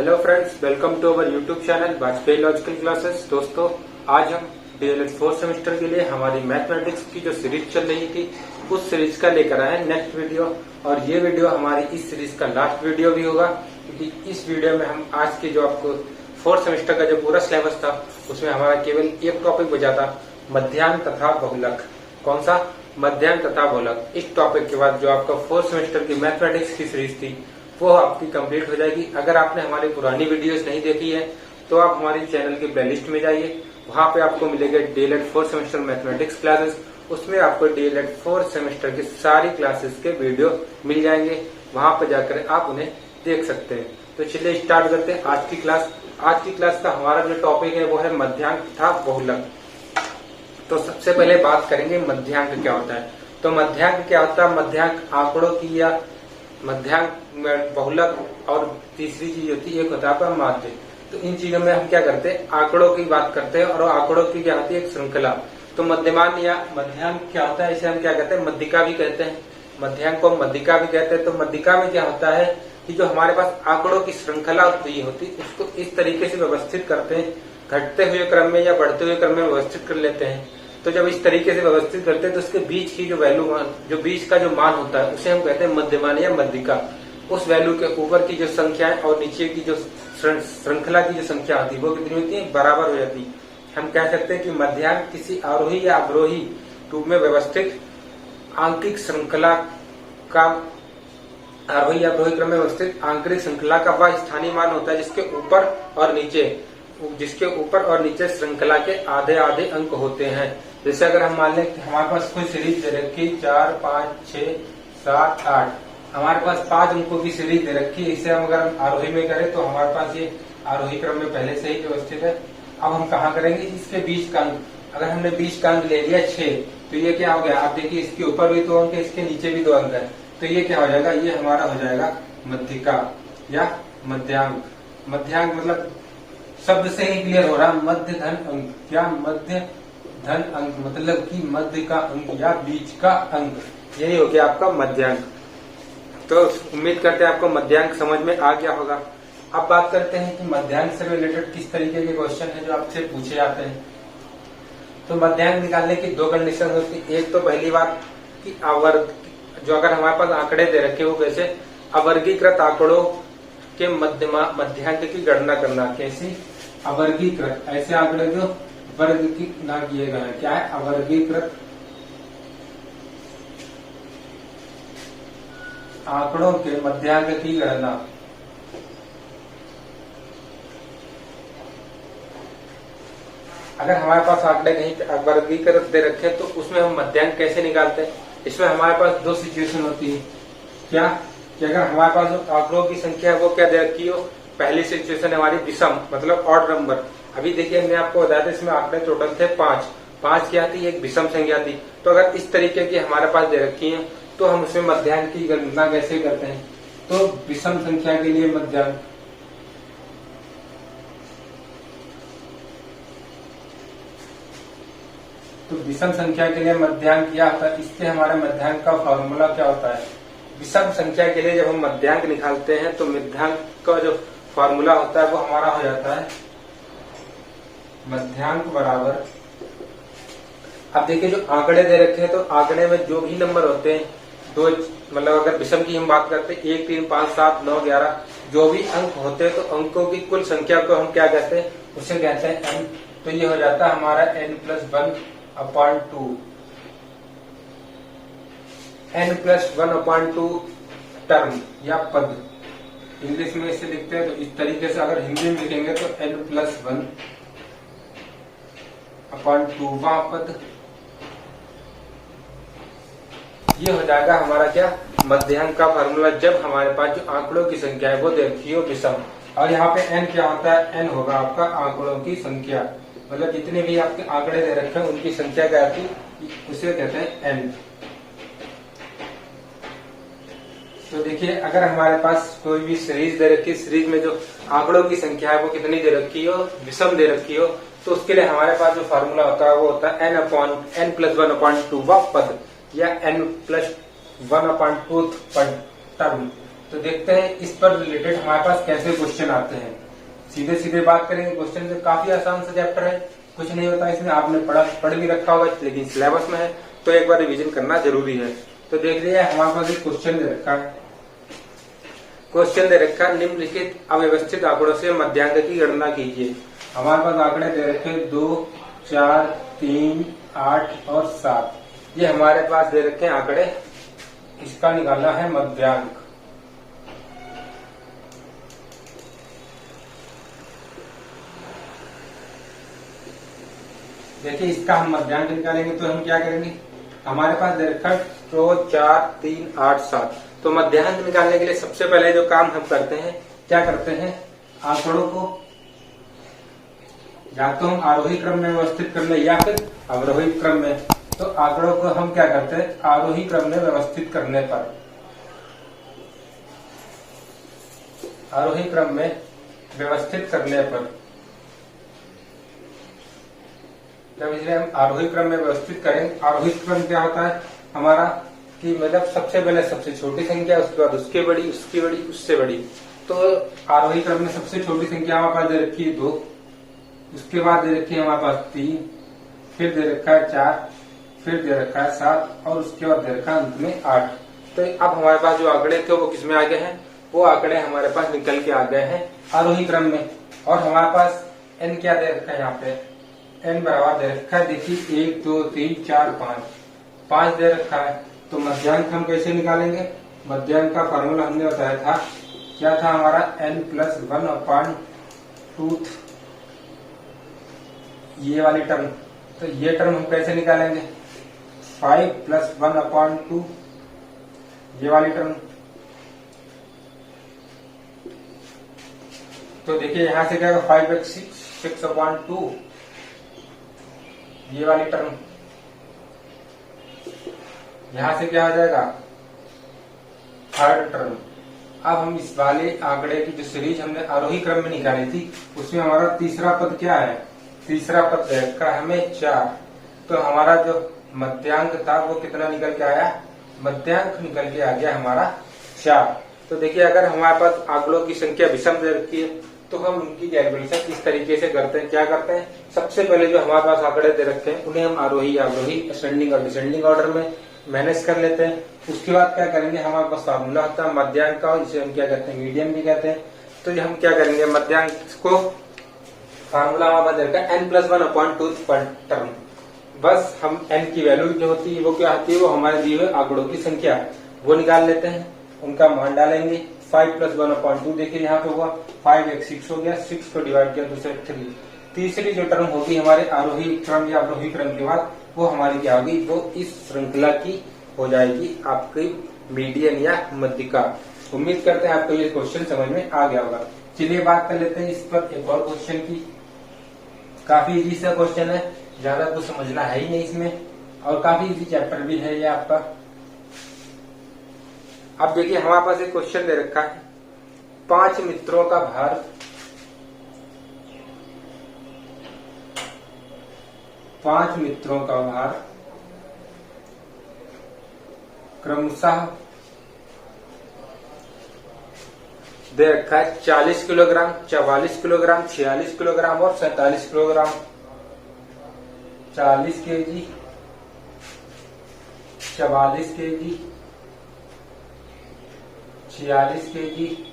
Hello friends, welcome to our YouTube channel Vajpayee logical classes. दोस्तों, आज हम डीएलएड 4th सेमेस्टर के लिए हमारी मैथमेटिक्स की जो सीरीज चल रही थी उस सीरीज का लेकर आए हैं नेक्स्ट वीडियो। और ये वीडियो हमारी इस सीरीज का लास्ट वीडियो भी होगा, क्योंकि इस वीडियो में हम आज के जो आपको 4th सेमेस्टर का जो पूरा सिलेबस था उसमें हमारा केवल एक टॉपिक बचा था, मध्यांक तथा बहुलक। कौन सा? मध्यांक तथा बहुलक। इस टॉपिक के बाद जो आपका 4th सेमेस्टर की मैथमेटिक्स की सीरीज थी वो आपकी कंप्लीट हो जाएगी। अगर आपने हमारी पुरानी वीडियोस नहीं देखी है तो आप हमारे चैनल की प्लेलिस्ट में जाइए, वहां पे आपको मिलेगा DElEd 4th semester mathematics classes. उसमें आपको डीएलएड 4th सेमेस्टर की सारी क्लासेस के वीडियो मिल जाएंगे, वहां पर जाकर आप उन्हें देख सकते हैं। तो चलिए स्टार्ट करते हैं आज की क्लास। आज की क्लास का हमारा जो टॉपिक है वो है मध्यांक तथा बहुलक। तो सबसे पहले बात करेंगे मध्यांक क्या होता है। तो मध्यांक क्या होता है? मध्यांक आंकड़ों की या मध्यांक, बहुलक और तीसरी चीज होती है एक होता है माध्य। तो इन चीजों में हम क्या करते हैं, आंकड़ों की बात करते हैं और आंकड़ों की क्या होती है, एक श्रृंखला। तो मध्यमान या मध्यांक क्या होता है, इसे हम क्या कहते हैं, मध्यिका भी कहते हैं। मध्यांक को मध्यिका भी कहते हैं। तो मध्यिका में क्या होता है कि जो हमारे पास आंकड़ों की श्रृंखला होती है उसको इस तरीके से व्यवस्थित करते हैं, घटते हुए क्रम में या बढ़ते हुए क्रम में व्यवस्थित कर लेते हैं। तो जब इस तरीके से व्यवस्थित करते हैं तो उसके बीच की जो वैल्यू, जो बीच का जो मान होता है उसे हम कहते हैं मध्यमान या मध्यिका। उस वैल्यू के ऊपर की जो संख्या है और नीचे की जो श्रृंखला की जो संख्या होती है वो कितनी होती है, बराबर हो जाती है। हम कह सकते हैं कि मध्यांक किसी आरोही या अवरोही रूप में व्यवस्थित आंकिक श्रृंखला का, आरोही या अवरोही क्रम में व्यवस्थित आंतरिक श्रृंखला का वह स्थानीय मान होता है जिसके ऊपर और नीचे श्रृंखला के आधे आधे अंक होते हैं। जैसे अगर हम मान लें कि हमारे पास कोई सीरीज दे रखी 4, 5, 6, 7, 8, हमारे पास 5 अंकों की सीरीज दे रखी है। इसे हम अगर आरोही में करें तो हमारे पास ये आरोही क्रम में पहले से ही व्यवस्थित है। अब हम कहाँ करेंगे, इसके बीच का अंक। अगर हमने बीच का अंक ले लिया 6, तो ये क्या हो गया, आप देखिए इसके ऊपर भी 2 अंक है, इसके नीचे भी 2 अंक है। तो ये क्या हो जाएगा, ये हमारा हो जाएगा मध्यिका या मध्यांक। मध्यांक मतलब शब्द से ही क्लियर हो रहा है, मध्य धन अंक। क्या? मध्य धन अंक मतलब कि मध्य का अंक या बीच का अंक, यही हो गया आपका मध्यांक। तो उम्मीद करते हैं आपको मध्यांक समझ में आ गया होगा। अब बात करते हैं कि मध्यांक से रिलेटेड किस तरीके के क्वेश्चन है जो आपसे पूछे जाते हैं। तो मध्यांक निकालने की 2 कंडीशन होती है। एक तो पहली बात कि अवर्ग, जो अगर हमारे पास आंकड़े दे रखे हो कैसे, अवर्गीकृत आंकड़ों के मध्यांक की गणना करना। कैसी? अवर्गीकृत, ऐसे आंकड़े जो वर्ग की ना किए गए हैं। क्या है? अवर्गीकृत आंकड़ों के मध्यांक की गणना। अगर हमारे पास आंकड़े कहीं वर्गीकृत दे रखे तो उसमें हम मध्यांक कैसे निकालते हैं? इसमें हमारे पास 2 सिचुएशन होती है। क्या? कि अगर हमारे पास जो आंकड़ों की संख्या है वो क्या दे रखी हो, पहली सिचुएशन है हमारी विषम मतलब ऑड नंबर। अभी देखिए मैंने आपको बताया था इसमें आंकड़े टोटल थे 5 क्या थी, एक विषम संख्या थी। तो अगर इस तरीके की हमारे पास दे रखी है तो हम उसमें मध्यांक की गणना कैसे करते हैं। तो विषम संख्या के लिए मध्यांक, तो विषम संख्या के लिए मध्यांक क्या होता है, इसके हमारे मध्यांक का फॉर्मूला क्या होता है। विषम संख्या के लिए जब हम मध्यांक निकालते हैं तो मध्यांक का जो फॉर्मूला होता है वो हमारा हो जाता है मध्यांक बराबर। अब देखिए जो आंकड़े दे रखे हैं तो आंकड़े में जो भी नंबर होते हैं, दो मतलब अगर विषम की हम बात करते हैं 1, 3, 5, 7, 9, 11, जो भी अंक होते हैं तो अंकों की कुल संख्या को हम क्या कहते हैं, उसे कहते हैं n। तो ये हो जाता है हमारा n+1/2, n+1/2 टर्म या पद। इंग्लिश में इसे लिखते हैं तो इस तरीके से, अगर हिंदी में लिखेंगे तो n+1/2 पद। ये हो जाएगा हमारा क्या, मध्यांक का फार्मूला, जब हमारे पास जो आंकड़ों की संख्या है वो दे रखी हो विषम। और यहाँ पे n क्या होता है, n होगा आपका आंकड़ों की संख्या, मतलब जितने भी आपके आंकड़े दे रखे हैं उनकी संख्या क्या आती, उसे कहते हैं n। तो देखिए अगर हमारे पास कोई भी सीरीज दे रखी है, सीरीज में जो आंकड़ों की संख्या है वो कितनी दे रखी हो, विषम दे रखी हो, तो उसके लिए हमारे पास जो फार्मूला होता है वो होता है n+1/2 पद या n+1/2 टर्म। तो देखते हैं इस पर रिलेटेड हमारे पास कैसे क्वेश्चन आते हैं। सीधे सीधे बात करेंगे क्वेश्चन से। काफी आसान सा चैप्टर है, कुछ नहीं होता इसमें, आपने पढ़ भी रखा होगा, लेकिन सिलेबस में है तो एक बार रिवीजन करना जरूरी है। तो देख लिया हमारे पास एक क्वेश्चन दे रखा है। क्वेश्चन दे रखा है, निम्नलिखित अव्यवस्थित आंकड़ों से मध्यांक की गणना कीजिए। हमारे पास आंकड़े दे रखे 2, 4, 3, 8 और 7। ये हमारे पास दे रखे हैं आंकड़े, इसका निकालना है मध्यांक। देखिए इसका हम मध्यांक निकालेंगे तो हम क्या करेंगे, हमारे पास दे रखा 2, 4, 3, 8, 7। तो मध्यांक निकालने के लिए सबसे पहले जो काम हम करते हैं, क्या करते हैं, आंकड़ों को या तो हम आरोही क्रम में व्यवस्थित कर ले या फिर अवरोही क्रम में। तो आंकड़ों को हम क्या करते हैं, आरोही क्रम में व्यवस्थित करने पर, आरोही क्रम में व्यवस्थित करने पर, जब इसलिए हम आरोही क्रम में व्यवस्थित करें। आरोही क्रम क्या होता है हमारा, कि मतलब सबसे पहले सबसे छोटी संख्या, उसके बाद उसके बड़ी, उसकी बड़ी, उससे बड़ी। तो आरोही क्रम में सबसे छोटी संख्या हमारे पास दे रखी है 2, उसके बाद दे रखी है हमारे पास 3, फिर दे रखा है 4, फिर दे रखा है 7 और उसके बाद दे रखा है अंत में 8। तो अब हमारे पास जो आंकड़े थे वो किसमें आ गए हैं, वो आंकड़े हमारे पास निकल के आ गए हैं आरोही क्रम में। और हमारे पास n क्या दे रखा है, यहाँ पे n बराबर दे रखा है, देखिए 1, 2, 3, 4, 5 दे रखा है। तो मध्यांक हम कैसे निकालेंगे, मध्यांक का फॉर्मूला हमने बताया था, क्या था हमारा, n+1/2 ये वाली टर्म। तो ये टर्म हम कैसे निकालेंगे, 5+1/2 ये वाली टर्म। तो देखिए यहां से क्या होगा, 5/6/2 ये वाली टर्म। यहां से क्या हो जाएगा, थर्ड टर्म। अब हम इस वाले आंकड़े की जो सीरीज हमने आरोही क्रम में निकाली थी, उसमें हमारा तीसरा पद क्या है, तीसरा पद रखा है हमें 4। तो हमारा जो मध्यांक था वो कितना निकल के आया, मध्यांक निकल के आ गया हमारा 4। तो देखिए अगर हमारे पास आंकड़ों की संख्या विषम दे रखी है तो हम उनकी कैलकुलेशन इस तरीके से करते हैं। क्या करते हैं, सबसे पहले जो हमारे पास आंकड़े दे रखे हैं उन्हें हम आरोही, अवरोही, असेंडिंग और डिसेंडिंग ऑर्डर में मैनेज कर लेते हैं। उसके बाद क्या करेंगे, हमारे पास फार्मूला होता है मध्यांक का, इसे हम क्या कहते हैं, मीडियन भी कहते हैं। तो हम क्या करेंगे, मध्यांक को फार्मूला हमारा रखा है n+1/2 पर टर्म। बस हम n की वैल्यू जो होती है वो क्या होती है, वो हमारे दिए हुए आंकड़ों की संख्या है, वो निकाल लेते हैं, उनका मान डालेंगे। 5+1/2 देखिए यहाँ पे हुआ 5 एक 6 हो गया, 6 को डिवाइड किया दूसरे 3। तीसरी जो टर्म होगी हमारे आरोही क्रम या अवरोही क्रम के बाद, वो हमारी क्या होगी, वो इस श्रृंखला की हो जाएगी आपकी मीडियन या मध्यिका। उम्मीद करते हैं आपको ये क्वेश्चन समझ में आ गया होगा। चलिए बात कर लेते हैं इस पर एक और क्वेश्चन की। काफी इजी सा क्वेश्चन है, ज्यादा कुछ समझना है ही नहीं इसमें, और काफी इजी चैप्टर भी है ये आपका। अब देखिए हमारे पास एक क्वेश्चन दे रखा है, 5 मित्रों का भार 5 मित्रों का भार क्रमशः दे रखा है 40 किलोग्राम, 44 किलोग्राम, 46 किलोग्राम और 47 kilogram. 40 KG, 44 KG, 46 KG,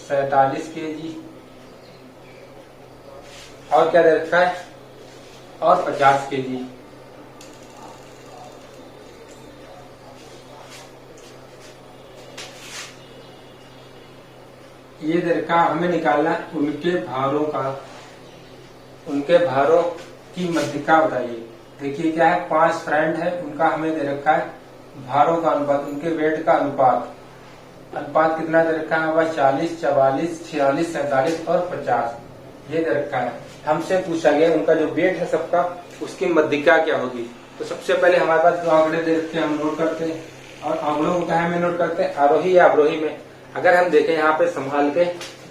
47 KG और क्या दे रखा है, और 50 केजी। ये दे रखा, हमें निकालना है उनके भारों का, उनके भारों की मध्यिका बताइए। देखिए क्या है, 5 फ्रेंड है, उनका हमें दे रखा है भारों का अनुपात, उनके वेट का अनुपात। अनुपात कितना दे रखा है, 40, 44, 46, 47 और 50 ये दे रखा है। हमसे पूछा गया उनका जो वेट है सबका, उसकी मध्यिका क्या होगी। तो सबसे पहले हमारे पास जो आंकड़े दे रखे हैं हम नोट करते हैं, और आंकड़ों को क्या है नोट करते हैं, आरोही या अवरोही में। अगर हम देखें यहाँ पे संभाल के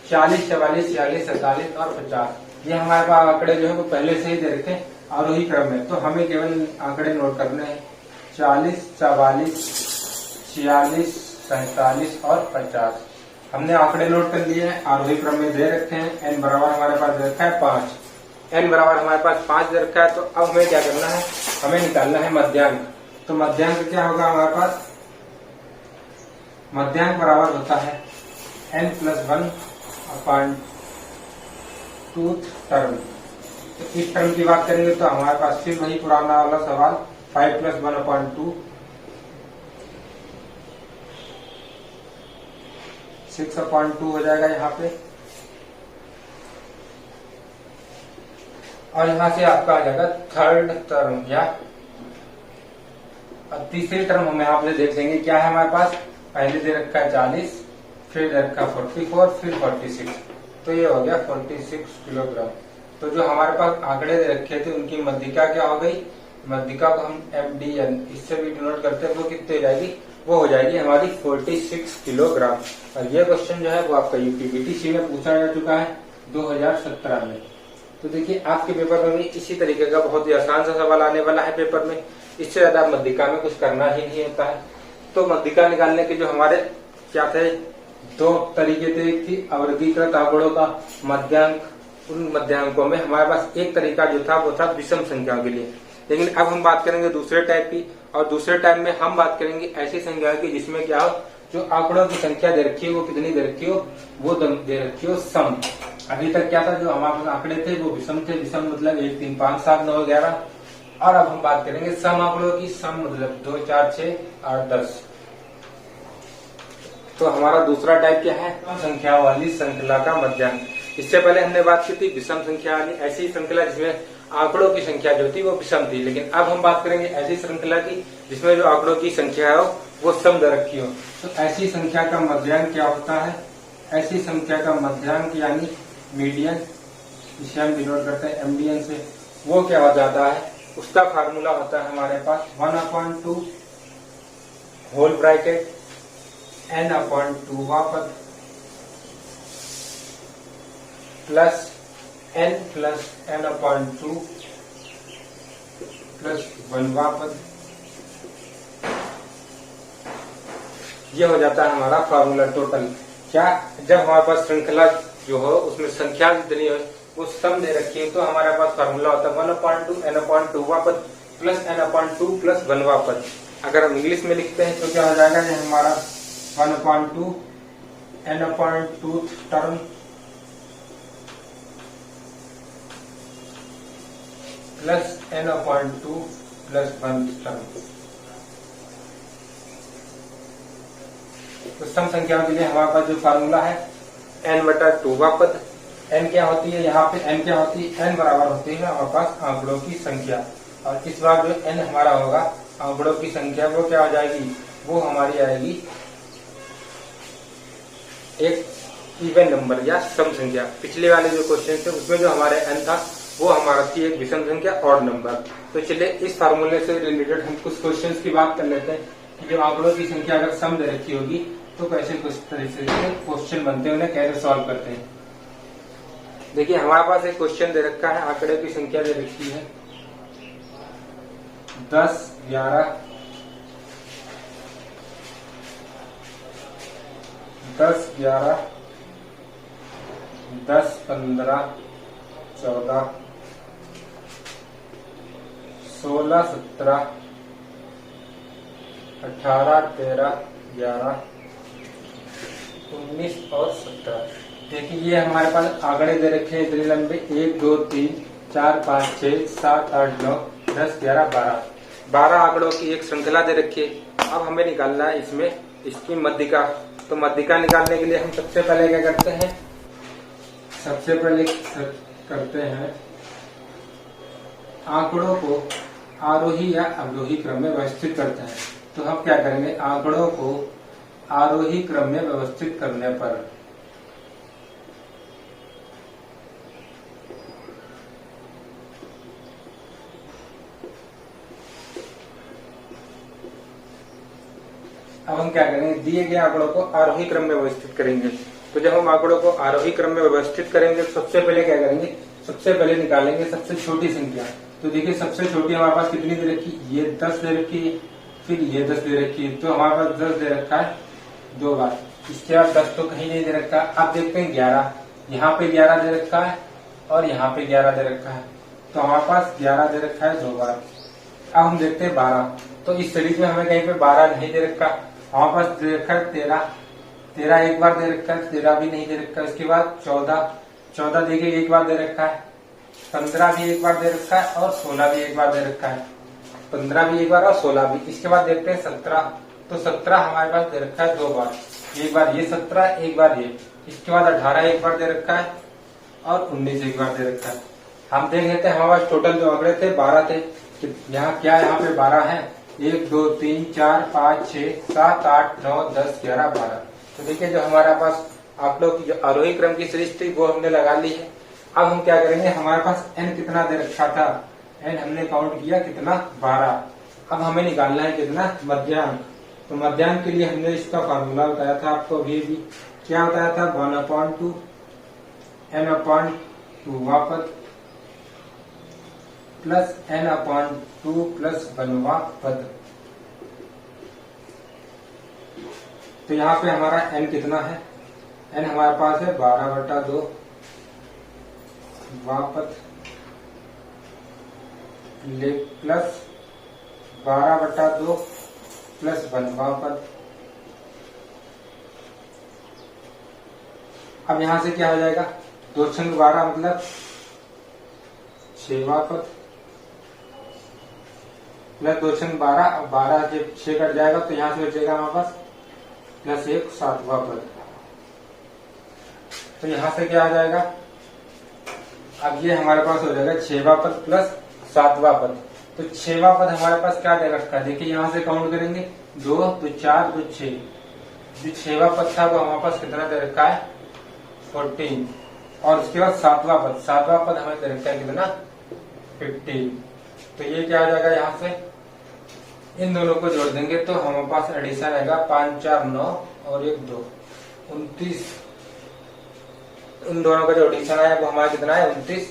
40, 44, 46, 47 और 50 ये हमारे पास आंकड़े जो है वो पहले से ही दे रखे हैं आरोही क्रम में। तो हमें केवल आंकड़े नोट करने हैं, 40, 44, 46, 47 और 50। हमने आंकड़े नोट कर लिए हैं, आरोही क्रम में दे रखे हैं। n बराबर हमारे पास दे रखा है 5, n बराबर हमारे पास 5 दे रखा है। तो अब हमें क्या करना है, हमें निकालना है मध्यांक। तो मध्यांक क्या होगा हमारे पास, मध्यांक बराबर होता है n+1/2 टर्म। तो इस टर्म की बात करेंगे तो हमारे पास फिर वही पुराना वाला सवाल 5+1/2 6/2 हो जाएगा यहाँ पे। और यहाँ से आपका आ जाएगा थर्ड टर्म या तीसरी टर्म। हम यहाँ पे देख लेंगे क्या है हमारे पास, पहले दे रखा है 40, फिर दे रखा 44, फिर 46। तो ये हो गया 46 किलोग्राम। तो जो हमारे पास आंकड़े दे रखे थे उनकी मध्यिका क्या हो गई, मध्यिका को हम MDN इससे भी डिनोट करते हैं, वो कितनी हो जाएगी, वो हो जाएगी हमारी 46 किलोग्राम। और ये क्वेश्चन जो है वो आपका यूपीबीटीसी में पूछा जा चुका है 2017 में। तो देखिए आपके पेपर में भी इसी तरीके का बहुत ही आसान सा सवाल आने वाला है पेपर में। इससे ज्यादा मध्यिका में कुछ करना ही नहीं होता है। तो मध्यिका निकालने के जो हमारे क्या थे, दो तरीके थे। एक थी अवर्गीकृत आंकड़ों का मध्यांक, उन मध्यांकों में हमारे पास एक तरीका जो था वो था विषम संख्याओं के लिए। लेकिन अब हम बात करेंगे दूसरे टाइप की, और दूसरे टाइप में हम बात करेंगे ऐसी संख्याओं की जिसमें क्या हो, जो आंकड़ों की संख्या दे रखी है वो कितनी दे रखी हो, वो दे रखी हो सम। अभी तक क्या था, जो हमारे आंकड़े थे वो विषम थे। विषम मतलब 1, 3, 5, 7, 9, 11। और अब हम बात करेंगे सम आंकड़ों की। सम मतलब 2, 4, 6, 8, 10। तो हमारा दूसरा टाइप क्या है, संख्या वाली श्रृंखला का मध्यांक। इससे पहले हमने बात की थी विषम संख्या वाली, ऐसी श्रृंखला जिसमें आंकड़ों की संख्या जो थी वो विषम थी। लेकिन अब हम बात करेंगे ऐसी श्रृंखला की जिसमें जो आंकड़ों की संख्या हो वो सम दे रखी हो। तो ऐसी संख्या का मध्यांक क्या होता है, ऐसी संख्या का मध्यांक यानी मीडियन, जिसे हम डिनोट करते हैं MDN से, वो क्या हो जाता है, उसका फार्मूला होता है हमारे पास 1/2 होल ब्रैकेट n/2 वापस प्लस n+n/2 प्लस 1 वापस। ये हो जाता है हमारा फार्मूला टोटल। क्या, जब हमारे पास श्रृंखला जो हो उसमें संख्या जितनी हो वो सम दे रखी है, तो हमारे पास फार्मूला होता है 1/2 n/2 वापस प्लस n/2 प्लस 1 वापस। अगर हम इंग्लिश में लिखते हैं तो क्या हो जाएगा, ये हमारा 1/2 n/2 term plus n/2 plus 1 term. तो सम संख्याओं के लिए हमारे पास जो फार्मूला है n/2 वापस। n क्या होती है, यहाँ पे n क्या होती है, n बराबर होती है हमारे पास आंकड़ों की संख्या। और इस बार जो n हमारा होगा आंकड़ों की संख्या, वो क्या हो जाएगी, वो हमारी आएगी एक इवन नंबर या सम संख्या। पिछले वाले जो क्वेश्चन थे उसमें जो हमारे n था वो हमारा थी एक विषम संख्या ऑड नंबर। तो चलिए इस फार्मूले से रिलेटेड हम कुछ क्वेश्चंस की बात कर लेते हैं कि जो आंकड़ों की संख्या अगर सम दे रखी होगी तो कैसे कुछ तरीके से क्वेश्चन बनते हैं, उन्हें कैसे सॉल्व करते हैं। देखिए हमारे पास एक क्वेश्चन दे रखा है, आंकड़े की संख्या दे रखी है 10, 11, 10, 11, 10, 15, 14, 16, 17, 18, 13, 11, 19 और 17। देखिए ये हमारे पास आंकड़े दे रखे हैं इतने लंबे, 1, 2, 3, 4, 5, 6, 7, 8, 9, 10, 11, 12। 12 आंकड़ों की एक श्रृंखला दे रखी है। अब हमें निकालना है इसमें इसकी मध्यिका। तो मध्यिका निकालने के लिए हम सबसे पहले क्या करते हैं, सबसे पहले करते हैं आंकड़ों को आरोही या अवरोही क्रम में व्यवस्थित करते हैं। तो हम क्या करेंगे, आंकड़ों को आरोही क्रम में व्यवस्थित करने पर अब हम क्या करेंगे, दिए गए आंकड़ों को आरोही क्रम में व्यवस्थित करेंगे। तो जब हम आंकड़ों को आरोही क्रम में व्यवस्थित करेंगे सबसे पहले क्या करेंगे, सबसे पहले निकालेंगे सबसे छोटी संख्या। तो देखिए सबसे छोटी हमारे पास कितनी दे रखी, ये 10 दे रखी है, फिर ये 10 दे रखी है। तो हमारे पास 10 दे रखा है, 2 बार। इसके बाद 10 तो कहीं नहीं दे रखा। अब देखते हैं 11, यहाँ पे 11 दे रखा है और यहाँ पे 11 दे रखा है, तो हमारे पास 11 दे रखा है 2 बार। अब हम देखते हैं 12, तो इस सीरीज में हमें कहीं पे 12 नहीं दे रखा, हमारे पास दे रखा है 13, 13 एक बार दे रखा है, 13 भी नहीं दे रखा। इसके बाद 14, 14 देखिए एक बार दे रखा है, 15 भी एक बार दे रखा है और 16 भी एक बार दे रखा है, 15 भी एक बार और 16 भी। इसके बाद देखते हैं 17, तो 17 हमारे पास दे रखा है 2 बार, एक बार ये 17 एक बार ये। इसके बाद 18 एक बार दे रखा है और 19 एक बार दे रखा है। हम देख लेते हैं हमारे पास टोटल जो आंकड़े थे 12 थे। यहाँ क्या यहाँ पे 12 है, 1 2 3 4 5 6 7 8 9 10 11 12। तो देखिए जो हमारे पास आप लोग की जो आरोही क्रम की सीरीज थी वो हमने लगा ली है। अब हम क्या करेंगे, हमारे पास n कितना दे रखा था, n हमने काउंट किया कितना 12। अब हमें निकालना है कितना मध्यांक। तो मध्यांक के लिए हमने इसका फार्मूला बताया था आपको अभी भी, क्या बताया था 1/2 n/2 वापस प्लस n/2 प्लस 1वां पद। तो यहाँ पे हमारा n कितना है, n हमारे पास है 12/2 वापस प्लस 12/2 प्लस 1वां पद। अब यहां से क्या हो जाएगा, 2 छंग 12 मतलब 6वां पद प्लस 2 छंग 12, 12 जब 6 कट जाएगा तो यहां से बचेगा हमारे पास प्लस 1 7वां पद। तो यहां से क्या आ जाएगा, अब ये हमारे पास हो जाएगा 6वां पद प्लस 7वां पद। तो 6वां पद हमारे पास क्या दे रखा है, देखिए यहां से काउंट करेंगे 2 तो 4 तो 6। जो 6वां पद था वो हमारे पास कितना दे रखा है 14। और उसके बाद 7वां पद, 7वां पद हमें दे रखा है कितना 15। तो ये क्या आ जाएगा, यहाँ से इन दोनों को जोड़ देंगे तो हमारे पास एडिशन आएगा 5 4 9 और 1 2 29। इन दोनों का जो एडिशन आया वो हमारा कितना है 29,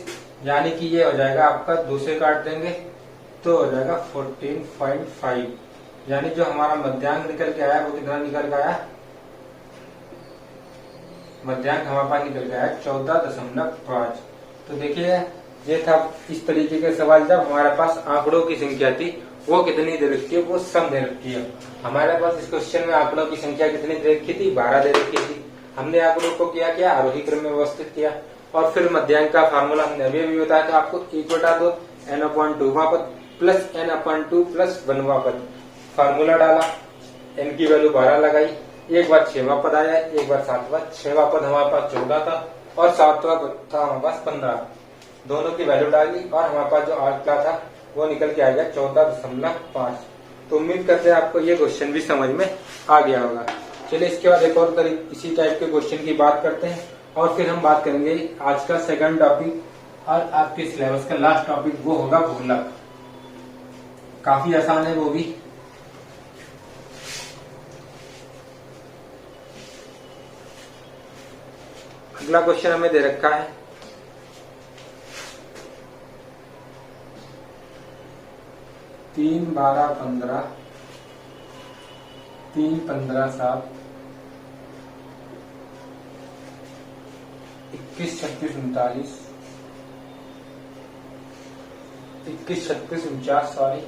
यानी कि ये हो जाएगा आपका 2 से काट देंगे तो हो जाएगा 14.5। यानी जो हमारा मध्यांक निकल के आया वो कितना निकल के आया, मध्यांक हमारे पास निकल गया है 14.5। तो देखिए ये था इस तरीके के सवाल, जब हमारे पास आंकड़ों की संख्या थी वो कितनी दे रखी है, वो सम दे रखी है। हमारे पास इस क्वेश्चन में आंकड़ों की संख्या कितनी दे रखी थी, 12 दे रखी थी। हमने आंकड़ों को किया आरोही क्रम में व्यवस्थित किया और फिर मध्यांक का फार्मूला हमने अभी भी बताया था आपको, 1/2 n/2वां पद प्लस n/2 प्लस 1वां पद। फार्मूला डाला, n की वैल्यू 12 लगाई, एक बार 6वां पद आया, एक बार 7वां। 6वां पद हमारे पास 14 था और 7वां पद था हमारे पास 15। दोनों की वैल्यू डाली और हमारे पास जो आंकड़ा था वो निकल के आ गया 14.5। तो उम्मीद करते हैं आपको ये क्वेश्चन भी समझ में आ गया होगा। चलिए इसके बाद एक और इसी टाइप के क्वेश्चन की बात करते हैं और फिर हम बात करेंगे आज का सेकंड टॉपिक और आपके सिलेबस का लास्ट टॉपिक, वो होगा गुणक। काफी आसान है वो भी। अगला क्वेश्चन हमें दे रखा है 3 12 15 3 15 7 21 36 39 21 36 49 सॉरी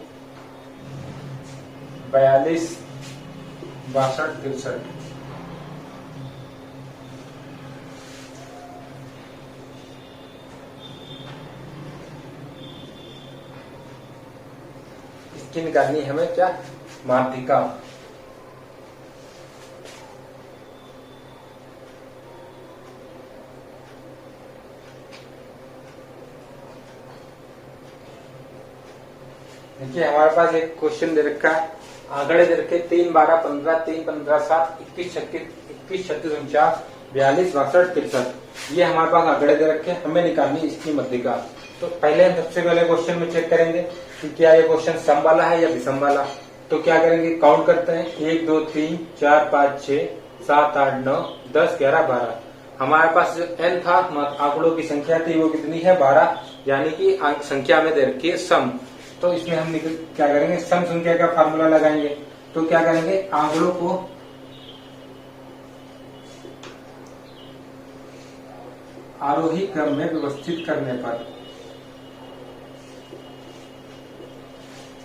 42 62 63। इसकी निकालनी हमें क्या, माध्यिका। देखिए हमारे पास एक क्वेश्चन दे रखा है, आंकड़े दे रखे 3 12 15 3 15 7 21 36 49 42 62 63। ये हमारे पास आंकड़े दे रखे, हमें निकालनी इसकी माध्यिका। तो पहले हम सबसे पहले क्वेश्चन में चेक करेंगे कि क्या ये क्वेश्चन सम वाला है या विषम वाला। तो क्या करेंगे, काउंट करते हैं 1 2 3 4 5 6 7 8 9 10 11 12। हमारे पास जो n था, आंकड़ों की संख्या थी, वो कितनी है 12, यानी कि संख्या में दे रखी है सम। तो इसमें हम क्या करेंगे, सम संख्या का फार्मूला लगाएंगे। तो क्या करेंगे, आंकड़ों को आरोही क्रम में व्यवस्थित करने पर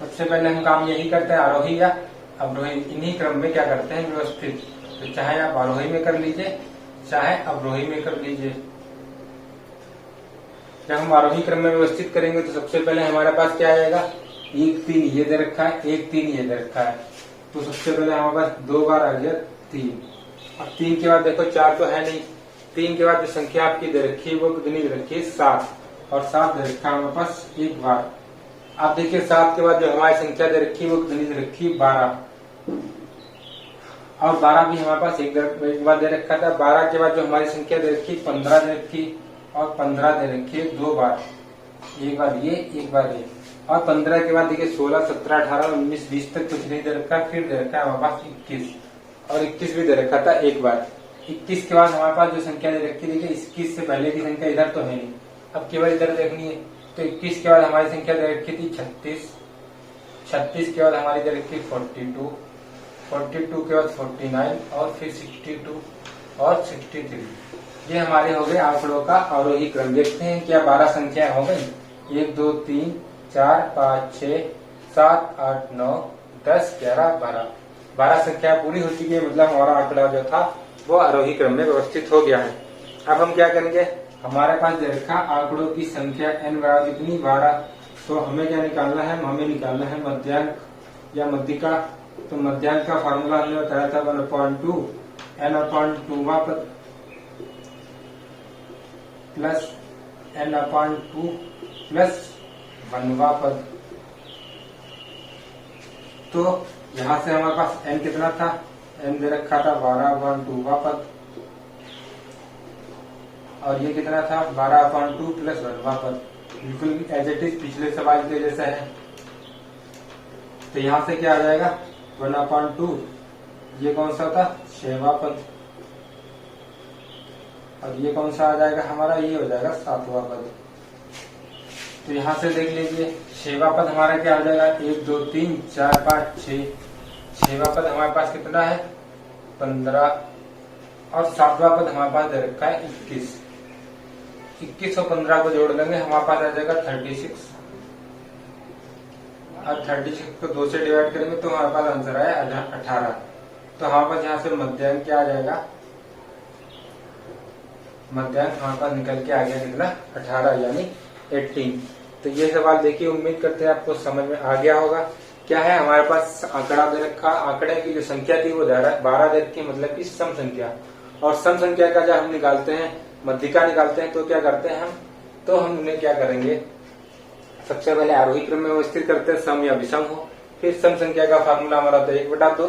सबसे पहले हम काम यही करते हैं, आरोही या अवरोही, इन्हीं क्रम में क्या करते हैं, व्यवस्थित। तो चाहे आप आरोही में कर लीजिए, चाहे अवरोही में कर लीजिए। जब हम आरोही क्रम में व्यवस्थित करेंगे तो सबसे पहले हमारे पास क्या आएगा, 1 3 ये दे रखा है, 1 3 ये दे रखा है। तो सबसे पहले हमारे पास 2 बार आ गया 3। अब 3 के बाद देखो 4 तो है नहीं, 3 के बाद जो संख्या आपकी दे रखी है वो कितनी दे रखी है, 7, और 7 दे रखा है हमारे पास 1 बार। आप देखिए 7 के बाद जो हमारी संख्या दे रखी है वो कितनी दे रखी है, 12, और 12 भी हमारे पास एक बार दे रखा था। 12 के बाद जो हमारी संख्या दे रखी 15 दे रखी, और 15 दे रखी है 2 बार, एक बार ये एक बार ये। और 15 के बाद देखिए 16 17 18 19 20 तक कुछ नहीं दे रखा, फिर दे रखा है हमारे पास 21, और 21 भी दे रखा था एक बार। 21 के बाद हमारे पास जो संख्या दे रखी, देखिए 21 से पहले की संख्या इधर तो है नहीं, अब केवल इधर देखनी है। तो 21 के बाद हमारी संख्या दे रखी थी 36, 36 के बाद हमारी दे रखी 42, 42 के बाद 49, और फिर 62 और 63। ये हमारे हो गए आंकड़ों का आरोही क्रम। देखते हैं क्या 12 संख्याएं हो गई, 1 2 3 4 5 6 7 8 9 10 11 12। 12 संख्या पूरी हो चुकी है, मतलब हमारा आंकड़ा जो था वो आरोही क्रम में व्यवस्थित हो गया है। अब हम क्या करेंगे, हमारे पास दे रखा आंकड़ों की संख्या n बराबर कितनी, 12। तो हमें क्या निकालना है, हमें निकालना है मध्यांक या मध्यिका। तो मध्यांक का फॉर्मूला हमने बताया था 1/2 n/2वां पद प्लस n/2 प्लस 1वां पद। तो यहां से हमारे पास n कितना था, n दे रखा था 12/2वां पद, और ये कितना था 12/2 प्लस 1वां पद, बिल्कुल एज इट इज पिछले सवाल के जैसा है। तो यहां से क्या आ जाएगा 1/2, ये कौन सा था 6वां पद, और ये कौन सा आ जाएगा हमारा, ये हो जाएगा 7वां पद। तो यहां से देख लीजिए 6वां पद हमारा क्या हो जाएगा, 1 2 3 4 5 6, 6वां पद हमारे पास कितना है 15, और 7वां पद हमारे पास दे रखा है 21। 21 और 15 को जोड़ लेंगे हमारे पास आ जाएगा 36, और 36 को 2 से डिवाइड करेंगे तो हमारे पास आंसर आया 18। तो हमारे पास यहाँ से मध्यांक क्या आ जाएगा, मध्यांक हमारे पास निकल के आ गया कितना 18 यानी 18। तो ये सवाल देखिए, उम्मीद करते हैं आपको समझ में आ गया होगा। क्या है हमारे पास आंकड़ा दे रखा, आंकड़े की जो संख्या थी वो 12 दे रखी, मतलब की सम संख्या। और सम संख्या का जब हम निकालते हैं, मध्यिका निकालते हैं, तो क्या करते हैं हम, तो हम उन्हें क्या करेंगे, सबसे पहले आरोही क्रम में व्यवस्थित करते हैं, सम या विषम हो। फिर सम संख्या का फार्मूला हमारा होता है 1/2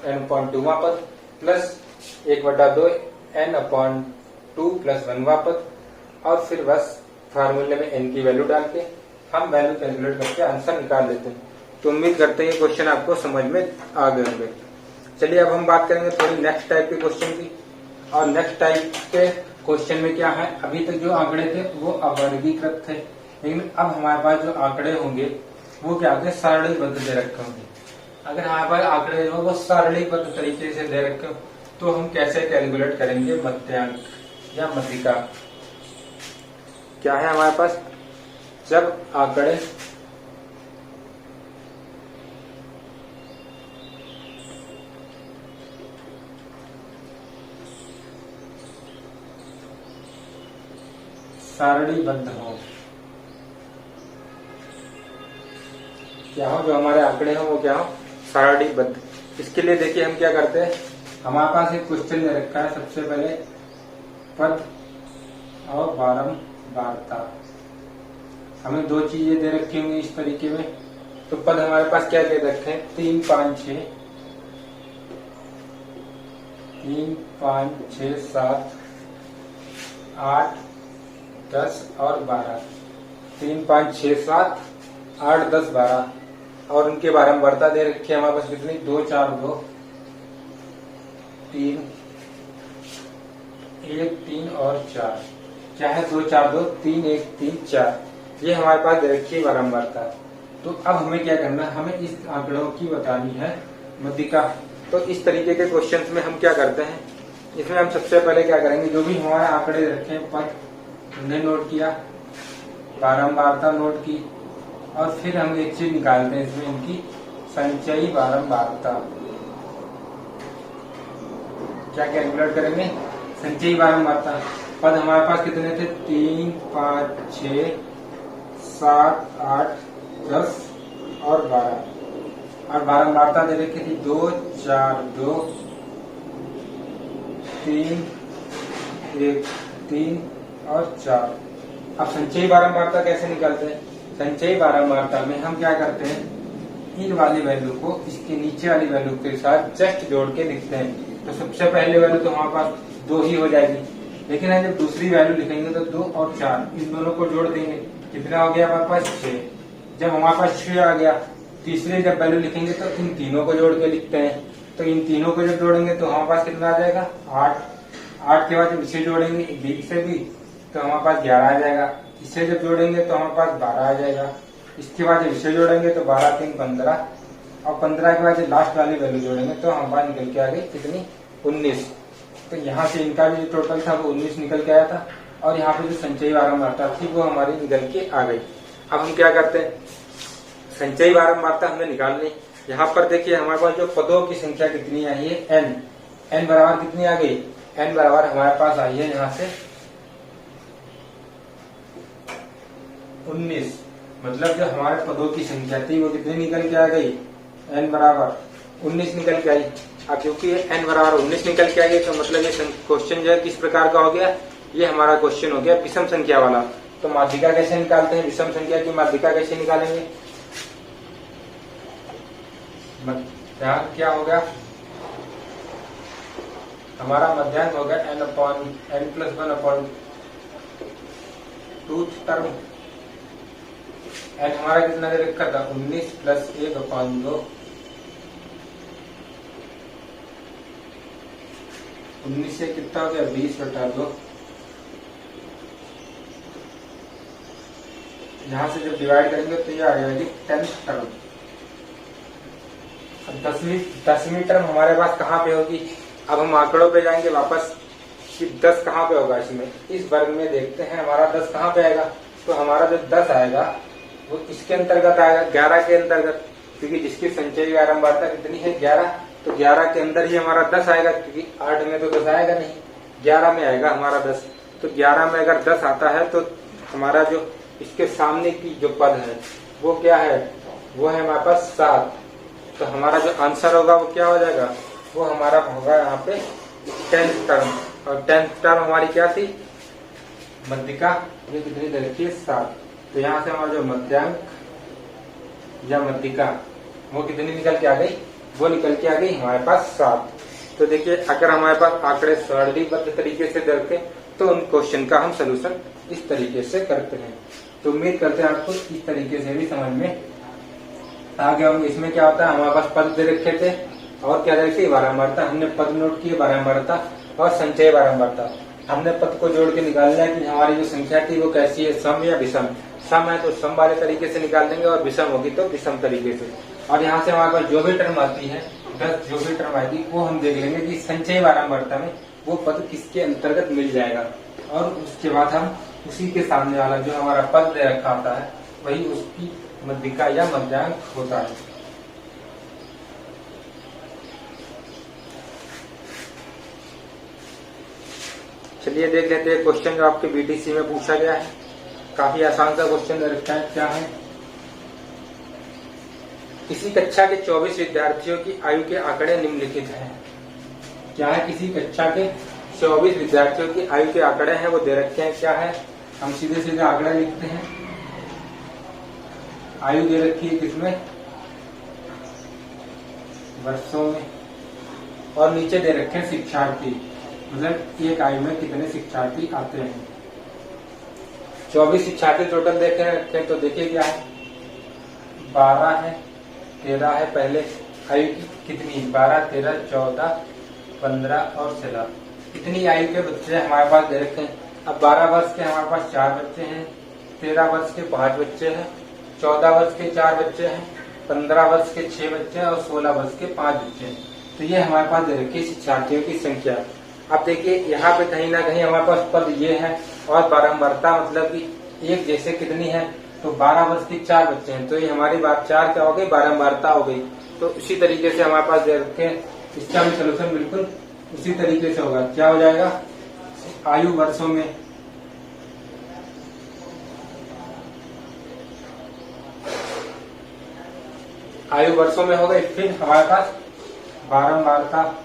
n/2वां पद प्लस 1/2 n/2 प्लस 1वां पद, और फिर बस फार्मूले में n की वैल्यू डाल के हम वैल्यू कैलकुलेट करके आंसर निकाल लेते हैं। तो उम्मीद करते हैं ये क्वेश्चन आपको समझ में आ गए होंगे। चलिए अब हम बात करेंगे थोड़ी नेक्स्ट टाइप के क्वेश्चन की। और नेक्स्ट टाइप के क्वेश्चन में क्या है, अभी तक जो आंकड़े थे वो अवर्गीकृत थे, लेकिन अब हमारे पास जो आंकड़े होंगे वो क्या होंगे, सारणीबद्ध दे रखे होंगे। अगर हमारे पास आंकड़े जो वो सारणीबद्ध तरीके से दे रखे हो तो हम कैसे कैलकुलेट करेंगे मध्यांक या मध्यिका। क्या है हमारे पास, जब आंकड़े सारणीबद्ध हो, क्या हो, जो हमारे आंकड़े हो वो क्या हो, सारणीबद्ध। इसके लिए देखिए हम क्या करते हैं, हमारे पास एक क्वेश्चन दे रखा है, सबसे पहले पद और बारंबारता। हमें 2 चीजें दे रखी होंगी इस तरीके में। तो पद हमारे पास क्या दे रखे हैं, 3 5 6 3 5 6 7 8 10 और 12, 3 5 6 7 8 10 12, और उनके बारंबारता दे रखी है हमारे पास कितनी, 2 4 2 3 1 3 और 4। क्या है 2 4 2 3 1 3 4, ये हमारे पास दे रखी है बारंबारता। तो अब हमें क्या करना है, हमें इस आंकड़ों की बतानी है मध्यिका। तो इस तरीके के क्वेश्चंस में हम क्या करते हैं, इसमें हम सबसे पहले क्या करेंगे, जो भी हमारे आंकड़े रखे पद हमने नोट किया, बारंबारता नोट की, और फिर हम एक चीज निकालते हैं इसमें इनकी संचयी बारंबारता। क्या कैलकुलेट करेंगे, संचयी बारंबारता। पद हमारे पास कितने थे, 3, 5, 6, 7, 8, 10 और 12, और बारंबारता दे रखी थी 2, 4, 2, 3, 1, 3 और 4। अब संचयी बारंबारता कैसे निकालते हैं, संचयी बारंबारता में हम क्या करते हैं, इन वाली वैल्यू को इसके नीचे वाली वैल्यू के साथ जस्ट जोड़ के लिखते हैं। तो सबसे पहले वैल्यू तो हमारे पास 2 ही हो जाएगी, लेकिन हम जब दूसरी वैल्यू लिखेंगे तो 2 और 4 इन दोनों को जोड़ देंगे, कितना हो गया हमारे पास 6। जब हमारे पास 6 आ गया, तीसरे जब वैल्यू लिखेंगे तो इन तीनों को जोड़ के लिखते हैं। तो इन तीनों को जब जोड़ेंगे तो हमारे पास कितना आ जाएगा, 8। 8 के बाद जब इसे जोड़ेंगे से भी तो हमारे पास 11 आ जाएगा। इसे जब जोड़ेंगे तो हमारे पास 12 आ जाएगा। इसके बाद जब इसे जोड़ेंगे तो 12, 3, 15, और 15 के बाद जब लास्ट वाली वैल्यू जोड़ेंगे तो हमारे पास निकल के आ गई कितनी, 19। तो यहाँ से इनका भी जो टोटल था वो 19 निकल के आया था, और यहाँ पे जो संचयी बारंबारता थी वो हमारी निकल के आ गई। अब हम क्या करते हैं, संचयी बारंबारता हमने निकाल ली। यहाँ पर देखिए हमारे पास जो पदों की संख्या कितनी आई है, n बराबर कितनी आ गई, n बराबर हमारे पास आई है यहाँ से 19। मतलब जो हमारे पदों की संख्या थी वो कितनी निकल के आ गई, n बराबर 19 निकल के आई। अब क्योंकि n बराबर 19 निकल के आ गई तो मतलब ये क्वेश्चन जो है किस प्रकार का हो गया, ये हमारा क्वेश्चन हो गया विषम संख्या वाला। तो माध्यिका कैसे निकालते हैं, विषम संख्या की माध्यिका कैसे निकालेंगे, मध्यांक क्या हो गया, हमारा मध्यांक हो गया n+1/2 टर्म। n हमारा कितना दे रखा था, 19 + 1/2। 19 से कितना हो गया, 20/2। यहाँ से जब डिवाइड करेंगे तो ये आ जाएगी 10th टर्म। अब 10वीं टर्म हमारे पास कहाँ पे होगी, अब हम आंकड़ों पे जाएंगे वापस कि 10 कहाँ पे होगा, इसमें इस वर्ग में देखते हैं हमारा 10 कहाँ पे आएगा। तो हमारा जो 10 आएगा वो इसके अंतर्गत आएगा, 11 के अंतर्गत, क्योंकि जिसकी संचयी बारंबारता कितनी है, 11। तो 11 के अंदर ही हमारा 10 आएगा, क्योंकि 8 में तो 10 आएगा नहीं, 11 में आएगा हमारा 10। तो 11 में अगर 10 आता है तो हमारा जो इसके सामने की जो पद है वो क्या है, वो है हमारे पास 7। तो हमारा जो आंसर होगा वो क्या हो जाएगा, वो हमारा होगा यहाँ पे 10th टर्म। और 10th टर्म हमारी क्या थी, मध्यिका, ये कितनी दे रखी है, 7। तो यहाँ से हमारा जो मध्यांक या मध्यिका वो कितनी निकल के आ गई, वो निकल के आ गई हमारे पास 7। तो देखिए अगर हमारे पास आंकड़े सारणीबद्ध तरीके से रखे तो उन क्वेश्चन का हम सोल्यूशन इस तरीके से करते हैं। तो उम्मीद करते हैं आपको इस तरीके से भी समझ में आ गया होंगे। इसमें क्या होता है, हमारे पास पद दे रखे थे और क्या दे रखी, बारंबारता। हमने पद नोट किए, बारंबारता और संचयी बारंबारता। हमने पद को जोड़ के निकाल लिया कि हमारी जो संख्या थी वो कैसी है, सम या विषम। सम है तो सम वाले तरीके से निकाल देंगे और विषम होगी तो विषम तरीके से। और यहाँ से हमारे पास जो भी टर्म आती है, 10 जो भी टर्म आएगी वो हम देख लेंगे कि संचयी बारंबारता में वो पद किसके अंतर्गत मिल जाएगा, और उसके बाद हम उसी के सामने वाला जो हमारा पद दे रखा होता है वही उसकी मध्यिका या मध्यांक होता है। चलिए देख लेते हैं क्वेश्चन जो आपके बीटीसी में पूछा गया है। काफी आसान सा क्वेश्चन दे रखा है। क्या है, किसी कक्षा के 24 विद्यार्थियों की आयु के आंकड़े निम्नलिखित हैं। क्या है, किसी कक्षा के 24 विद्यार्थियों की आयु के आंकड़े हैं, वो दे रखे हैं। क्या है, हम सीधे सीधे आंकड़े लिखते हैं। आयु दे रखी है किसमें, वर्षों में, और नीचे दे रखे हैं शिक्षार्थी, मतलब एक आयु में कितने शिक्षार्थी आते हैं। 24 शिक्षार्थी टोटल देखे रखे तो देखिए क्या है, 12 है, 13 है। पहले आयु की कितनी, 12, 13, 14, 15 और 16, इतनी आयु के बच्चे हमारे पास दे रखे हैं। अब 12 वर्ष के हमारे पास 4 बच्चे हैं, 13 वर्ष के 5 बच्चे हैं, 14 वर्ष के 4 बच्चे हैं, 15 वर्ष के 6 बच्चे हैं और 16 वर्ष के 5 बच्चे हैं। तो ये हमारे पास दे रखी है शिक्षार्थियों की संख्या। अब देखिए यहाँ पे कहीं ना कहीं हमारे पास पद ये है और बारंबारता मतलब कि एक जैसे कितनी है, तो 12 वर्ष की 4 बच्चे हैं, तो ये हमारी बात 4 क्या हो गई, बारंबारता हो गई। तो इसी तरीके से हमारे पास दे रखे हैं, इसका भी सोल्यूशन बिल्कुल उसी तरीके से होगा। क्या हो जाएगा, आयु वर्षों में हो गई। फिर हमारे पास बारंबारता,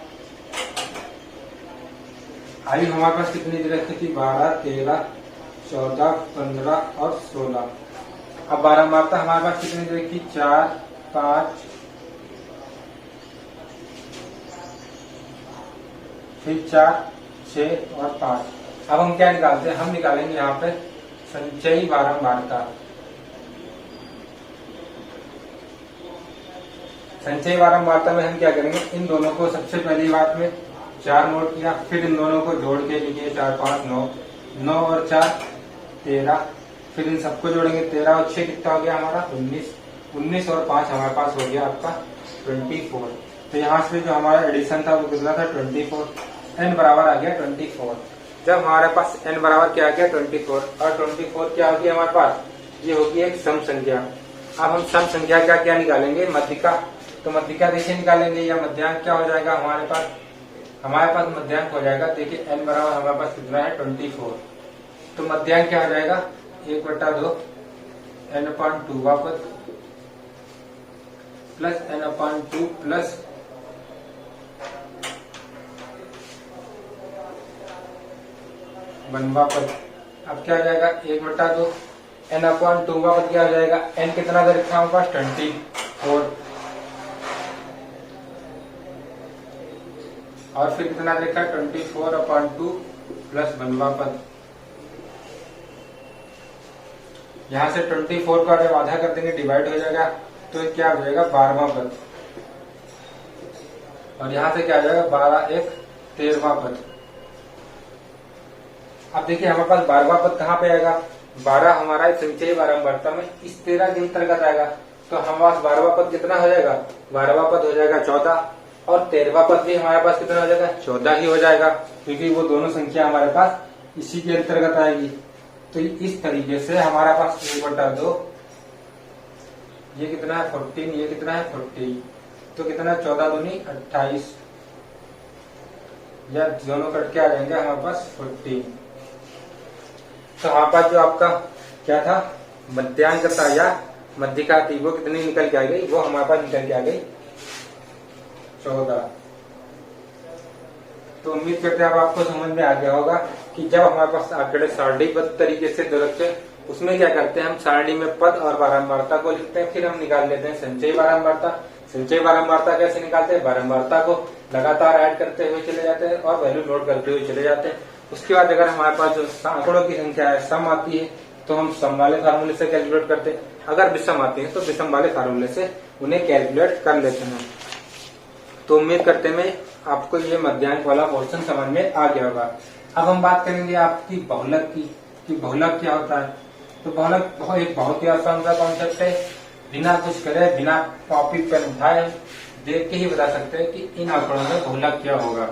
आयु हमारे पास कितनी दे रखी थी, 12, 13, 14, 15 और 16। अब बारंबारता हमारे पास कितनी दे रखी, 4, 5, फिर 4, 6 और 5। अब हम क्या निकालते हैं, हम निकालेंगे यहाँ पे संचयी बारंबारता। संचयी बारंबारता में हम क्या करेंगे, इन दोनों को सबसे पहली बात में 4 नोट किया, फिर इन दोनों को जोड़ के लिखिए 4, 5, 9, 9 और 4 13, फिर इन सबको जोड़ेंगे 13 और 6 कितना हो गया हमारा 19, 19 और 5 हमारे पास हो गया आपका 24। तो यहाँ से जो हमारा एडिशन था वो कितना था 24, n बराबर आ गया 24। जब हमारे पास n बराबर क्या आ गया 24 और 24 क्या होगी हमारे पास, ये होगी एक सम संख्या। अब हम सम संख्या का क्या निकालेंगे, मध्यिका। तो मध्यिका देखिए निकालेंगे, या मध्यांक क्या हो जाएगा हमारे पास मध्यांक हो जाएगा। देखिए n बराबर हमारे पास कितना है 24, तो मध्यांक क्या हो जाएगा 1/2 n/2 वापस प्लस n/2 प्लस बनवा पद। अब क्या हो जाएगा 1/2 n/2 पद क्या हो जाएगा, n कितना दे रखा हमारे पास 24 और फिर कितना दे रखा 24/2 प्लस बनवा पद। यहाँ से 24 का जब आधा कर देंगे डिवाइड हो जाएगा, तो क्या हो जाएगा 12वां पद, और यहाँ से क्या हो जाएगा 12 1 13वां पद। अब देखिए हमारे पास 12वां पद कहाँ पे आएगा, 12 हमारा संचयी बारंबारता में इस 13 के अंतर्गत आएगा। तो हमारे पास 12वां पद कितना हो जाएगा, 12वां पद हो जाएगा 14 और 13वां पद भी हमारे पास कितना हो जाएगा 14 ही हो जाएगा, क्योंकि वो दोनों संख्या हमारे पास इसी के अंतर्गत आएगी। तो इस तरीके से हमारा पास 1/2, ये कितना है 14, ये कितना है 40, तो कितना 14 दूनी 28, या दोनों कट के आ जाएंगे हमारे पास 14। तो हमारे पास जो आपका क्या था मध्यांक था या मध्यिका थी वो कितनी निकल के आ गई, वो हमारे पास निकल के आ गई 14। तो उम्मीद करते हैं अब आपको समझ में आ गया होगा कि जब हमारे पास आंकड़े सारणीबद्ध तरीके से दे रखे उसमें क्या करते हैं हम सारणी में पद और बारंबारता को लिखते हैं, फिर हम निकाल लेते हैं संचयी बारंबारता। संचयी बारंबारता कैसे निकालते हैं, बारंबारता को लगातार ऐड करते हुए चले जाते हैं और वैल्यू नोट करते हुए चले जाते हैं। उसके बाद अगर हमारे पास जो आंकड़ों की संख्या है सम आती है तो हम सम वाले फार्मूले से कैलकुलेट करते हैं, अगर विषम आती है तो विषम वाले फार्मूले से उन्हें कैलकुलेट कर लेते हैं। तो उम्मीद करते हैं आपको ये मध्यांक वाला पोर्शन समझ में आ गया होगा। अब हम बात करेंगे आपकी बहुलक की, कि बहुलक क्या होता है। तो बहुलक एक बहुत ही आसान सा कॉन्सेप्ट है, बिना कुछ करे बिना कॉपी पेन उठाए देख के ही बता सकते हैं कि इन आंकड़ों में बहुलक क्या होगा।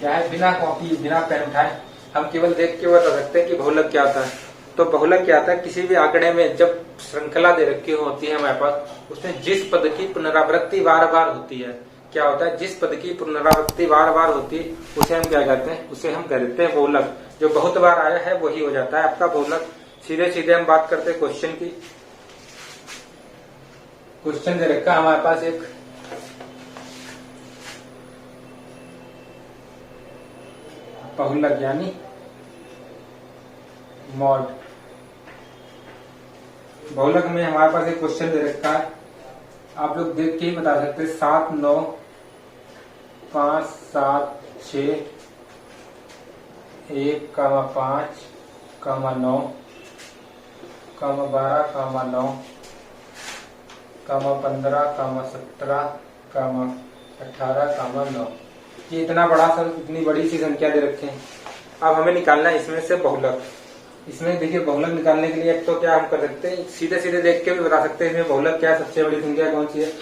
क्या है, बिना कॉपी बिना पेन उठाए हम केवल देख के बता सकते हैं कि बहुलक क्या होता है। तो बहुलक क्या होता है, किसी भी आंकड़े में जब श्रृंखला दे रखी होती है हमारे पास, उसमें जिस पद की पुनरावृत्ति बार बार होती है, क्या होता है, जिस पद की पुनरावृत्ति बार बार होती है उसे हम क्या कहते हैं, उसे हम कह देते हैं बहुलक। जो बहुत बार आया है वही हो जाता है आपका बहुलक। सीधे सीधे हम बात करते हैं क्वेश्चन की। क्वेश्चन दे रखा हमारे पास एक, बहुलक यानी मॉड। बहुलक में हमारे पास एक क्वेश्चन दे रखा है, आप लोग देख के ही बता सकते हैं 7 9 5 7 6 1 5 9 12 9 15 17 18 9। ये इतना बड़ा इतनी बड़ी सी संख्या दे रखे हैं। अब हमें निकालना है इसमें से बहुलक। इसमें देखिए बहुलक निकालने के लिए एक तो क्या हम कर सकते हैं, सीधे सीधे देख के भी बता सकते हैं इसमें बहुलक क्या है, सबसे बड़ी संख्या कौन सी है।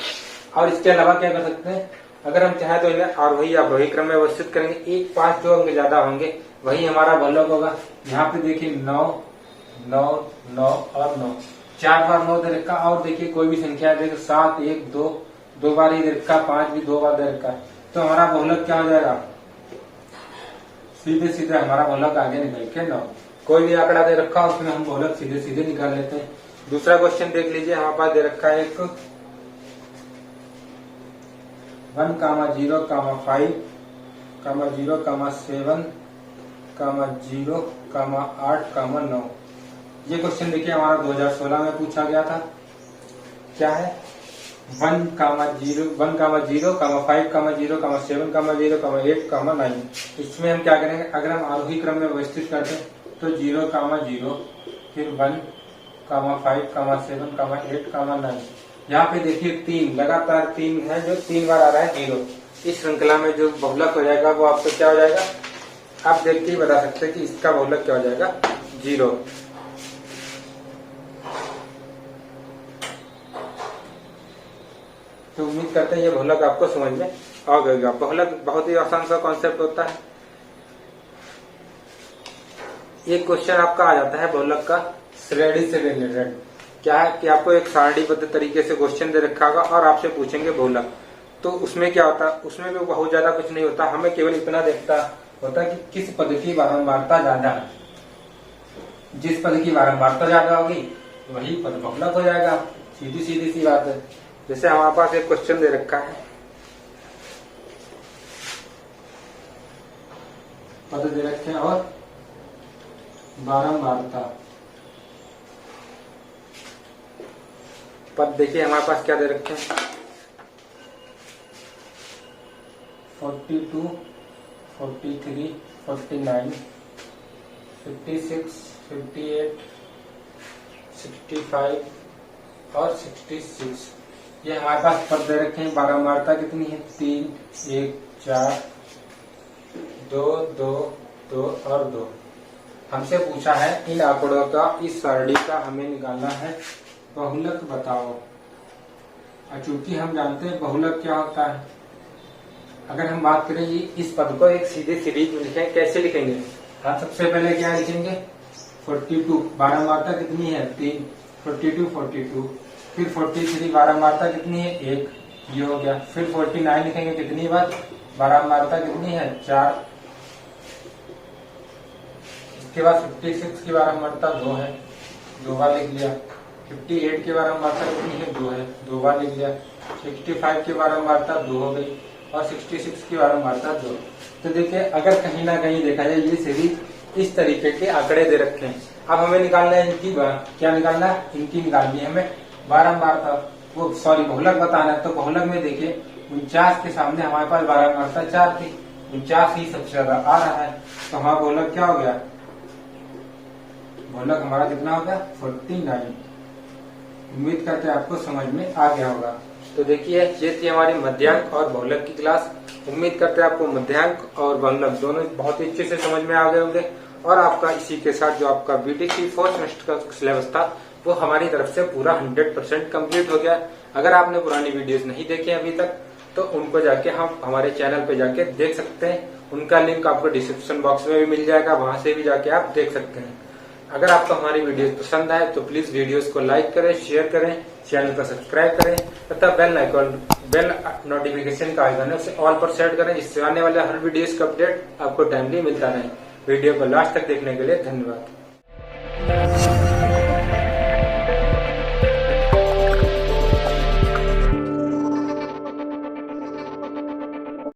और इसके अलावा क्या कर सकते हैं, अगर हम चाहें तो इन्हें आरोही अवरोही क्रम में व्यवस्थित करेंगे। 1 5 जो अंक ज्यादा होंगे वही हमारा बहुलक होगा। यहाँ पे देखिए 9 9 9 और 9, 4 बार 9 दे रखा। और देखिए कोई भी संख्या देखिए 7 1 2, 2 बार ही दे रखा, 5 भी 2 बार दे रखा। तो हमारा बहुलक क्या हो जाएगा, सीधे सीधे हमारा बहुलक आगे निकल के 9। कोई भी आंकड़ा दे रखा उसमें हम बहुलक सीधे सीधे निकाल लेते हैं। दूसरा क्वेश्चन देख लीजिए, हमारे पास दे रखा है एक 1, 0, 5, 0, 7, 0, 8, 9। ये क्वेश्चन देखिए हमारा 2016 में पूछा गया था। क्या है, 1, 0, 5, 0, 7, 0, 8, 9। इसमें हम क्या करेंगे, अगर हम आरोही क्रम में व्यवस्थित करते हैं तो 0, 0, फिर 1, 5, 7, 8, 9। यहाँ पे देखिए 3 लगातार 3 है जो 3 बार आ रहा है 0। इस श्रृंखला में जो बहुलक हो जाएगा वो आपको क्या हो जाएगा, आप देख के ही बता सकते हैं कि इसका बहुलक क्या हो जाएगा, 0। तो उम्मीद करते हैं ये बहुलक आपको समझ में आ गया। बहुलक बहुत ही आसान सा कॉन्सेप्ट होता है। ये क्वेश्चन आपका आ जाता है बहुलक का श्रेणी से रिलेटेड। क्या है कि आपको एक सारणीबद्ध तरीके से क्वेश्चन दे रखा होगा और आपसे पूछेंगे बहुलक। तो उसमें क्या होता है, उसमें भी बहुत ज्यादा कुछ नहीं होता, हमें केवल इतना देखता होता कि किस पद की बारंबारता ज्यादा है। जिस पद की बारंबारता ज्यादा होगी वही पद बहुलक हो जाएगा। सीधी सीधी सी बात है। जैसे हमारे पास एक क्वेश्चन दे रखा है, पद दे रखे हैं और बारंबारता। पद देखिए हमारे पास क्या दे रखे हैं, 42, 43, 49, 56, 58, 65 और 66। ये हमारे पास पद दे रखे हैं। बारंबारता कितनी है, 3, 1, 4, 2, 2, 2 और 2। हमसे पूछा है इन आंकड़ों का, इस सारणी का हमें निकालना है बहुलक बताओ। और चूंकि हम जानते हैं बहुलक क्या होता है, अगर हम बात करें इस पद को एक सीधे सीरीज में लिखें, कैसे लिखेंगे, हम सबसे पहले क्या लिखेंगे, 42 बारंबारता कितनी है, 3, 42, 42। फिर 43 बारंबारता कितनी है, 1, ये हो गया। फिर 49 लिखेंगे कितनी बार, बारंबारता कितनी है, 4। इसके बाद 56 की बारंबारता 2 है, 2 बार लिख लिया। 58 की बारंबारता कितनी है, 2 है, 2 बार लिख लिया। 65 की बारंबारता 2 हो गई और 66 की बारंबारता 2। तो देखिए अगर कहीं ना कहीं देखा जाए ये सीरीज इस तरीके के आंकड़े दे रखे हैं। अब हमें निकालना है इनकी क्या निकालना है, इनकी निकालनी है हमें बारंबारता, वो सॉरी बहुलक बताना है। तो बहुलक में देखिए 49 के सामने हमारे पास बारंबारता 4 थी, 49 ही सबसे ज्यादा आ रहा है। तो हमारा बहुलक क्या हो गया, बहुलक हमारा कितना हो गया, 49। उम्मीद करते हैं आपको समझ में आ गया होगा। तो देखिए ये थी हमारी मध्यांक और बहुलक की क्लास। उम्मीद करते हैं आपको मध्यांक और बहुलक दोनों बहुत ही अच्छे से समझ में आ गए होंगे। और आपका इसी के साथ जो आपका बीटीसी 4th सेमेस्टर का सिलेबस था वो हमारी तरफ से पूरा 100% कंप्लीट हो गया। अगर आपने पुरानी वीडियोस नहीं देखे अभी तक तो उनको जाके हम हमारे चैनल पे जाके देख सकते हैं। उनका लिंक आपको डिस्क्रिप्शन बॉक्स में भी मिल जाएगा, वहां से भी जाके आप देख सकते हैं। अगर आपको हमारी वीडियोस पसंद आए तो प्लीज वीडियोस को लाइक करें, शेयर करें, चैनल को सब्सक्राइब करें तथा बेल नोटिफिकेशन का आइकन है उसे ऑल पर सेट करें, जिससे आने वाले हर वीडियोस का अपडेट आपको टाइमली मिलता रहे। वीडियो को लास्ट तक देखने के लिए धन्यवाद।